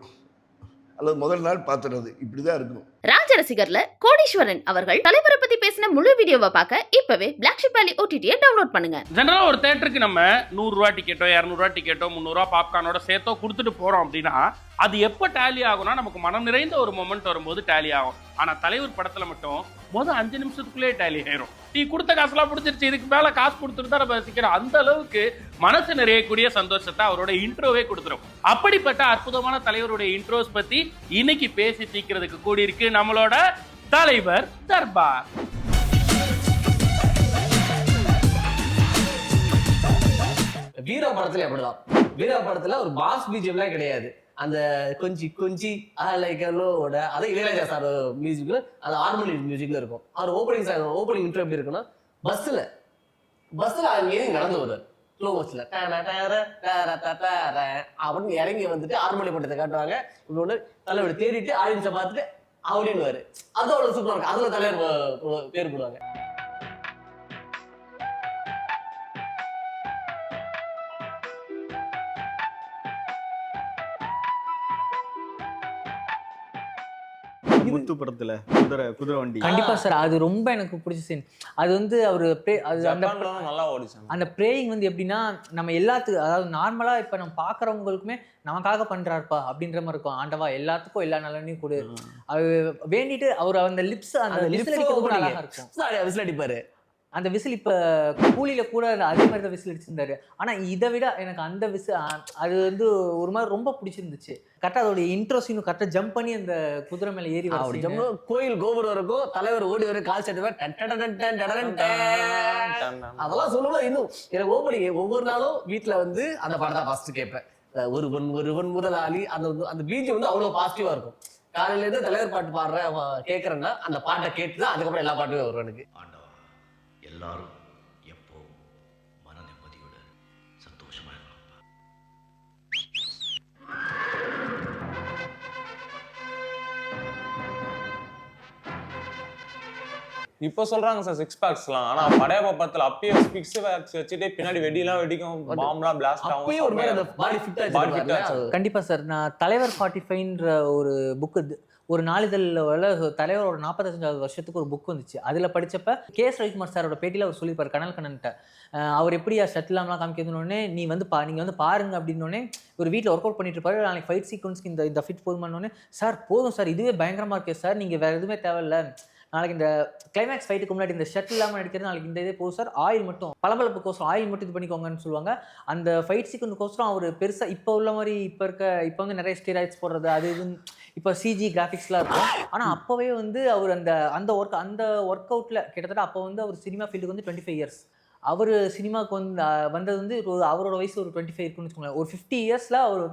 அல்லது முதல் நாள் பார்த்துறது இப்படி தான் இருக்கணும். ராஜ ரசிகர்ல கோடீஸ்வரன் அவர்கள் தலைவரை பத்தி பேசின முழு வீடியோவை பார்க்க இப்பவே பிளாக் ஷிப் வேலி OTT-யை டவுன்லோட் பண்ணுங்க. ஜெனரலா ஒரு தேட்டருக்கு நம்ம 100 ரூபா டிக்கெட்டோ 200 ரூபா டிக்கெட்டோ 300 ரூபா பாப்கார்னோட சேர்த்தோ கொடுத்துட்டு போறோம் அப்படின்னா அது எப்போ டேலி ஆகும்னா நமக்கு மனம் நிறைந்த ஒரு மொமெண்ட் வரும்போது டேலி ஆகும். ஆனா தலைவர் படத்துல மட்டும் 5 நிமிஷத்துக்குள்ளே டேலி ஆயிரும். நீ கொடுத்த காசுலாம் பிடிச்சிருச்சு, இதுக்கு மேல காசு கொடுத்துட்டு தான் நம்ம ரசிக்கிறோம். அந்த அளவுக்கு மனசு நிறையக்கூடிய சந்தோஷத்தை அவரோட இன்ட்ரோவே கொடுத்துரும். அப்படிப்பட்ட அற்புதமான தலைவருடைய இன்ட்ரோஸ் பத்தி இன்னைக்கு பேசி தீக்கிறதுக்கு கூடி இருக்கு நம்மளோட தலைவர் தர்பார். வீர படத்துல அப்படிதான். வீர படத்துல ஒரு பாஸ் பிஜிஎம்லாம் கிடையாது. அந்த கொஞ்சி லைக்கோட அதை இளையராஜா சார் மியூசிக்ல அந்த ஹார்மோனி மியூசிக்ல இருக்கும். அவர் ஓப்பனிங் இன்ட்ரோ எப்படி இருக்குன்னா பஸ்ல அங்கேயே நடந்து வருவார் ஸ்லோ மோஷன்ல அப்படின்னு இறங்கி வந்துட்டு ஹார்மோனி பட்டத்தை காட்டுவாங்க. இப்படி தலைவர் தேடிட்டு ஆடியன்ஸை பார்த்துட்டு அப்படின்னு அது அவ்வளவு சூப்பரா இருக்கு. அதுல தலைவர் பேர் போடுவாங்க. முத்து படத்துல குதிரை வண்டி கண்டிப்பா சார், அது ரொம்ப எனக்கு பிடிச்ச சீன். அது வந்து அவரு நல்லா ஓடிச்சு. அந்த பிரேயிங் வந்து எப்படின்னா நம்ம எல்லாத்துக்கும், அதாவது நார்மலா இப்ப நம்ம பாக்குறவங்களுக்குமே நமக்காக பண்றாருப்பா அப்படின்ற மாதிரி இருக்கும். ஆண்டவா எல்லாத்துக்கும் எல்லா நலனையும் கொடு, அது வேண்டிட்டு அவர் அந்த லிப்ஸ் அந்த விசில் அடிக்கிறது அழகா இருக்கும். விசில் அடிப்பாரு. அந்த விசில் இப்ப கூலியில கூட அதே மாதிரி தான் விசில் அடிச்சிருந்தாரு. ஆனா இதை விட எனக்கு அந்த விசில் அது வந்து ஒரு மாதிரி ரொம்ப பிடிச்சிருந்துச்சு. கரெக்டா அதோட இன்ட்ரோஸிங் கரெக்டா ஜம்ப் பண்ணி அந்த குதிரை மேல ஏறி கோயில் கோபுரம் இருக்கும், தலைவர் ஓடி வர கால் செட்டு அதெல்லாம் சொல்லுவோம். இன்னும் எனக்கு ஒவ்வொரு நாளும் வீட்டுல வந்து அந்த படம் தான் ஃபர்ஸ்ட் கேட்பேன். ஒருவன் முதலாளி அந்த பீஜ் வந்து அவ்வளவு பாசிட்டிவா இருக்கும். காலையில இருந்து தலைவர் பாட்டு பாடுறேன் கேட்கறேன்னா அந்த பாட்டை கேட்டுதான் அதுக்கப்புறம் எல்லா பாட்டுமே வரும் எனக்கு. எல்லாரும் எப்போ மன நிம்மதியோட சந்தோஷமா இருக்கணும். இப்போ சொல்றாங்க சார் 6 பேக்ஸ்லாம். ஆனா படையப்பா படத்துல அப்பயே 6 பேக்ஸ் வச்சுட்டு பின்னாடி வெடிலாம் வெடிக்கும், பாம்லாம் பிளாஸ்ட் ஆகும். அப்பயே ஒரு மாதிரி அந்த பாடி ஃபிட் ஆச்சு. கண்டிப்பா சார். நான் தலைவர் 45ன்ற ஒரு புக்கு ஒரு நாளிதழில் தலைவரோட 45வது வருஷத்துக்கு ஒரு புக் வந்துச்சு. அதில் படித்தப்ப KS ரவிக்குமார் சாரோட பேட்டியில் அவர் சொல்லியிருப்பார் கனல் கண்ணன்ட்ட. அவர் எப்படியா ஷட்டிலாம்லாம் காமிக்கிறதுனோடனே நீங்கள் வந்து பாருங்க அப்படின்னோடனே ஒரு வீட்டில் ஒர்க் அவுட் பண்ணிட்டு இருப்பாரு. நாளைக்கு ஃபைட் சீக்வன்ஸ்க்கு இந்த ஃபிட் போதுமானோடனே சார் போதும் சார், இதுவே பயங்கரமாக இருக்கே சார், நீங்கள் வேறு எதுவுமே தேவையில்லை, நாளைக்கு இந்த கிளைமேக்ஸ் ஃபைட்டுக்கு முன்னாடி இந்த ஷட்டில் இல்லாமல் நடிக்கிறது நாளைக்கு இந்த இதே போதும் சார், ஆயில் மட்டும் பளபளப்புக்கோசரம் ஆயில் மட்டும் இது பண்ணிக்கோங்கன்னு சொல்லுவாங்க. அந்த ஃபைட் சீக்வன்ஸ்க்கோசரம் அவர் பெருசாக இப்போ உள்ள மாதிரி இப்போ வந்து நிறைய ஸ்டீராய்ட்ஸ் போடுறது அது இதுன்னு இப்போ சிஜி கிராஃபிக்ஸ்லாம் இருக்கும். ஆனால் அப்போவே வந்து அவர் அந்த ஒர்க் அவுட்டில் கிட்டத்தட்ட அப்போ வந்து அவர் சினிமா ஃபீல்டுக்கு வந்து 25 இயர்ஸ். அவர் சினிமாவுக்கு வந்தது வந்து அவரோட வயசு ஒரு 25 இருக்குன்னு வச்சுக்கோங்களேன். ஒரு 50 இயர்ஸில் அவர்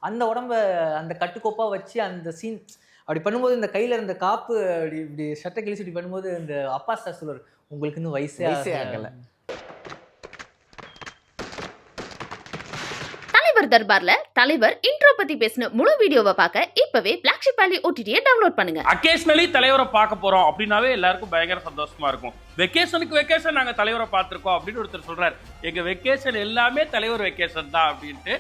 அந்த உடம்ப அந்த கட்டுக்கோப்பாக வச்சு அந்த சீன் அப்படி பண்ணும்போது இந்த கையில் இருந்த காப்பு இப்படி ஷர்ட்டை கிழிச்சு இப்படி பண்ணும்போது இந்த அப்பா சார் சொல்லுவார், உங்களுக்கு இன்னும் வயசே ஆகலை. தலைவர் தர்பார்ல தலைவர் இன்ட்ரோ பத்தி பேசின முழு வீடியோவை பார்க்க இப்பவே பிளாக்ஷிப் வேலி OTT டவுன்லோட் பண்ணுங்க. அக்கேஷனலி தலைவரை பார்க்க போறோம் அப்படின்னாவே எல்லாருக்கும் பயங்கர சந்தோஷமா இருக்கும். வெக்கேஷன் நாங்க தலைவரை பார்த்திருக்கோம் அப்படின்னு ஒருத்தர் சொல்றாரு. எங்க வெக்கேஷன் எல்லாமே தலைவர் வெக்கேஷன் தான் அப்படின்ட்டு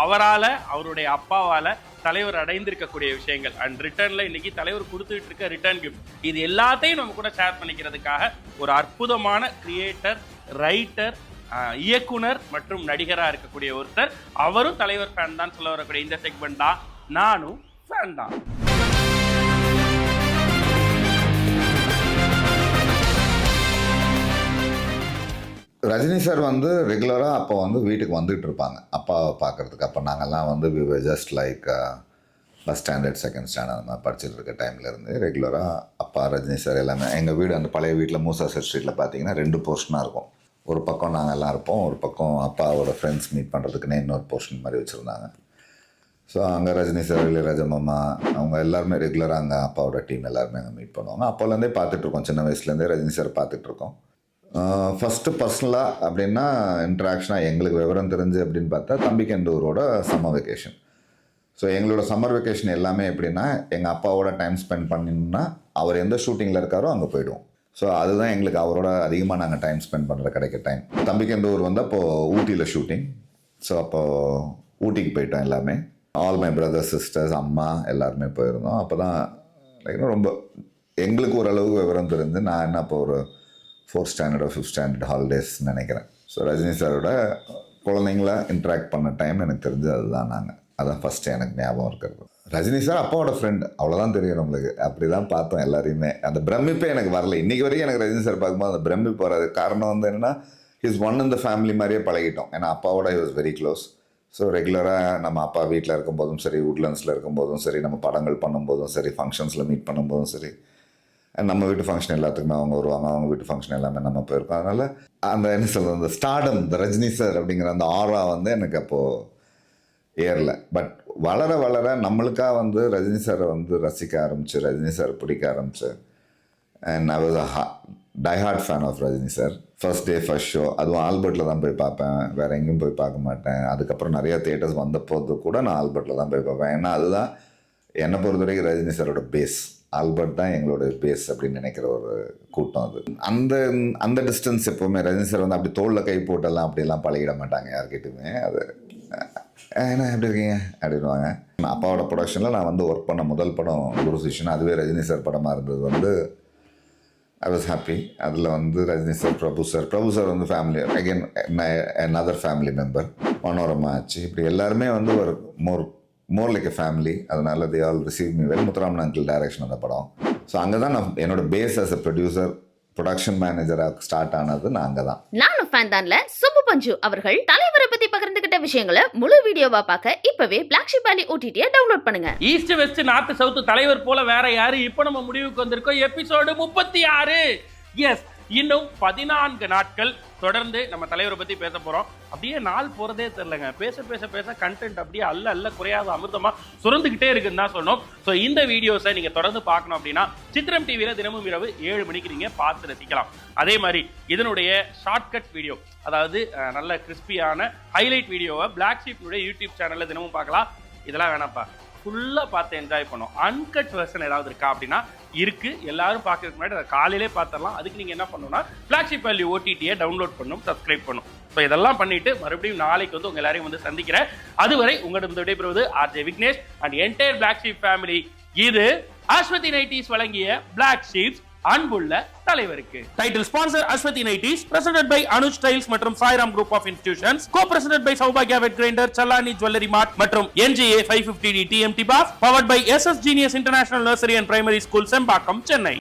அவரால் அவருடைய அப்பாவால தலைவர் அடைந்திருக்கக்கூடிய விஷயங்கள் அண்ட் ரிட்டர்ன்ல இன்னைக்கு தலைவர் கொடுத்துட்டு இருக்க ரிட்டர்ன் கிஃப்ட் இது எல்லாத்தையும் நம்ம கூட ஷேர் பண்ணிக்கிறதுக்காக ஒரு அற்புதமான கிரியேட்டர், ரைட்டர், இயக்குனர் மற்றும் நடிகராக இருக்கக்கூடிய ஒருத்தர். அவரும் தலைவர் ஃபேன் தான் சொல்ல வரக்கூடிய இந்த செக்மெண்ட் தான் நானும் ஃபேன் தான். ரஜினி சார் வந்து ரெகுலராக அப்போ வந்து வீட்டுக்கு வந்துட்டு இருப்பாங்க அப்பாவை பார்க்குறதுக்கு. அப்போ நாங்கள்லாம் வந்து we were just like first standard second standard அந்த மாதிரி படிச்சுட்டு இருக்க டைம்லேருந்து ரெகுலராக அப்பா ரஜினி சார் எல்லாமே எங்கள் வீடு அந்த பழைய வீட்டில் மூசா சார் ஸ்ட்ரீட்டில் பார்த்தீங்கன்னா 2 போர்ஷனாக இருக்கும். ஒரு பக்கம் நாங்கள் எல்லாம் இருப்போம், ஒரு பக்கம் அப்பாவோட ஃப்ரெண்ட்ஸ் மீட் பண்ணுறதுக்குன்னே இன்னொரு போர்ஷன் மாதிரி வச்சுருந்தாங்க. ஸோ அங்கே ரஜினி சார், இளையராஜா மாமா அவங்க எல்லாருமே ரெகுலராக அங்கே அப்பாவோட டீம் எல்லாருமே அங்கே மீட் பண்ணுவாங்க. அப்போலேருந்தே பார்த்துட்ருக்கோம், சின்ன வயசுலேருந்தே ரஜினி சார் பார்த்துட்ருக்கோம். ஃபஸ்ட்டு பர்சனலாக அப்படின்னா இன்ட்ராக்ஷனாக எங்களுக்கு விவரம் தெரிஞ்சு அப்படின்னு பார்த்தா தம்பிக்கெண்டூரோட சம்மர் வெக்கேஷன். ஸோ எங்களோட சம்மர் வெக்கேஷன் எல்லாமே எப்படின்னா எங்கள் அப்பாவோட டைம் ஸ்பெண்ட் பண்ணினா அவர் எந்த ஷூட்டிங்கில் இருக்காரோ அங்கே போய்டுவோம். ஸோ அதுதான் எங்களுக்கு அவரோட அதிகமாக நாங்கள் டைம் ஸ்பெண்ட் பண்ணுற கிடைக்க டைம். தம்பிக்கெண்டூர் வந்து அப்போது ஊட்டியில் ஷூட்டிங். ஸோ அப்போது ஊட்டிக்கு போயிட்டோம் எல்லாமே. ஆல் மை பிரதர்ஸ், சிஸ்டர்ஸ், அம்மா எல்லாருமே போயிருந்தோம். அப்போ தான் லைக் ரொம்ப எங்களுக்கு ஓரளவுக்கு விவரம் தெரிஞ்சு நான் என்ன அப்போ ஒரு 4th standard 5th standard holidays நினைக்கிறேன். ஸோ ரஜினி சாரோட குழந்தைங்கள இன்ட்ராக்ட் பண்ண டைம் எனக்கு தெரிஞ்சு அதுதான் அதான் ஃபஸ்ட்டு எனக்கு ஞாபகம் இருக்கிறது. ரஜினி சார் அப்பாவோட ஃப்ரெண்ட் அவ்வளோதான் தெரியும் நம்மளுக்கு. அப்படி தான் பார்த்தோம் எல்லாரையுமே. அந்த பிரமிப்பே எனக்கு வரல. இன்றைக்கி வரைக்கும் எனக்கு ரஜினி சார் பார்க்கும்போது அந்த பிரமிப்பு வராது. காரணம் வந்து என்னென்னா his one in the family மாதிரியே பழகிட்டோம். ஏன்னா அப்பாவோட he was very close. So ரெகுலராக நம்ம அப்பா வீட்டில் இருக்கும்போதும் சரி, உட்லண்ட்ஸில் இருக்கும்போதும் சரி, நம்ம படங்கள் பண்ணும்போதும் சரி, ஃபங்க்ஷன்ஸில் மீட் பண்ணும்போதும் சரி, நம்ம வீட்டு ஃபங்க்ஷன் எல்லாத்துக்குமே அவங்க வருவாங்க, அவங்க வீட்டு ஃபங்க்ஷன் எல்லாமே நம்ம போயிருக்கோம். அதனால் அந்த என்ன சொல்கிறது, அந்த ஸ்டார்டம், இந்த ரஜினி சார் அப்படிங்கிற அந்த ஆரா வந்து எனக்கு அப்போது ஏறல. பட் வளர வளர நம்மளுக்காக வந்து ரஜினி சாரை வந்து ரசிக்க ஆரம்பிச்சு, ரஜினி சார் பிடிக்க ஆரம்பிச்சு. And I was a diehard fan of Rajini sir. First day first show அதுவும் ஆல்பர்ட்டில் தான் போய் பார்ப்பேன், வேறு எங்கேயும் போய் பார்க்க மாட்டேன். அதுக்கப்புறம் நிறையா தியேட்டர்ஸ் வந்தபோது கூட நான் ஆல்பர்ட்டில் தான் போய் பார்ப்பேன். ஏன்னா அதுதான் என்னை பொறுத்த வரைக்கும் ரஜினி சாரோட பேஸ். ஆல்பர்ட் தான் எங்களோட பேஸ் அப்படின்னு நினைக்கிற ஒரு கூட்டம் அது. அந்த டிஸ்டன்ஸ் எப்போவுமே ரஜினி சார் வந்து அப்படி தோளில் கை போட்டெல்லாம் அப்படிலாம் பழகிட மாட்டாங்க யார்கிட்டையுமே. அது என்ன எப்படி இருக்கீங்க அப்படின்வாங்க. அப்பாவோட ப்ரொடக்ஷனில் நான் வந்து ஒர்க் பண்ண முதல் படம் குரு சிஷ்யன். அதுவே ரஜினி சார் படமாக இருந்தது வந்து ஐ வாஸ் ஹாப்பி. அதில் வந்து ரஜினி சார், பிரபு சார் வந்து family again another family member, Manorama ஆச்சு. இப்படி எல்லாருமே வந்து ஒரு மோர் லைக் எ ஃபேமிலி. அதனால they all receive me well. Muthuraman uncle direction அந்த படம். ஸோ அங்கே தான் நான் என்னோட base as a producer, production மேனேஜராக ஸ்டார்ட் ஆனது நான் அங்கே தான். நானும் ஃபேன் தான்ல சுப்பு பஞ்சு அவர்கள் தலைவரை பத்தி பகிர்ந்துகிட்ட விஷயங்களை முழு வீடியோவா பார்க்க இப்பவே பிளாக்ஷிப் வேலி OTT டவுன்லோட் பண்ணுங்க. ஈஸ்ட் வெஸ்ட் நார்த் சவுத் தலைவர் போல வேற யாரு? இப்போ நம்ம முடிவுக்கு வந்திருக்கோம். எபிசோடு 36. எஸ், இன்னும் 14 நாட்கள் தொடர்ந்து நம்ம தலைவரை பத்தி பேச போறோம். அப்படியே நாள் போறதே தெரியலங்க. பேச பேச பேச கண்டென்ட் அப்படியே அல்ல குறையாத அமிர்தமா சுரந்துகிட்டே இருக்குன்னு தான் சொன்னோம். ஸோ இந்த வீடியோஸை நீங்க தொடர்ந்து பார்க்கணும் அப்படின்னா சித்திரம் டிவியில தினமும் இரவு 7 மணிக்கு நீங்க பார்த்து ரசிக்கலாம். அதே மாதிரி இதனுடைய ஷார்ட்கட் வீடியோ, அதாவது நல்ல கிறிஸ்பியான ஹைலைட் வீடியோவை பிளாக்ஷிப்னுடைய யூடியூப் சேனல்ல தினமும் பார்க்கலாம். இதெல்லாம் வேணாம்ப்பா, ஃபுல்லாக பார்த்து என்ஜாய் பண்ணோம். அன்கட் வெர்ஷன் ஏதாவது இருக்கா அப்படின்னா இருக்கு. எல்லாரும் பார்க்கறதுக்கு முன்னாடி அதை காலையிலே பார்த்துடலாம். அதுக்கு நீங்கள் என்ன பண்ணணும்னா பிளாக்ஷிப் வேலி OTT டவுன்லோட் பண்ணணும், சப்ஸ்கிரைப் பண்ணணும். ஸோ இதெல்லாம் பண்ணிட்டு மறுபடியும் நாளைக்கு வந்து உங்க எல்லாரையும் வந்து சந்திக்கிறேன். அதுவரை உங்களிடம் விடைபெறுவது RJ Vignesh and entire Blacksheep family. இது அஸ்வதி நைட்டிஸ் வழங்கிய பிளாக்ஷிப்ஸ் அன்புள்ள தலைவருக்கு. Title sponsor Aswathi nighties, presented by Anuj styles மற்றும் Sairam group of institutions, co presented by சௌபாக்யா wet grinder, Challani jewellery mart மற்றும் NGA 550D TMT bars, powered by SS Genius international nursery and primary school, Sembakkam, Chennai.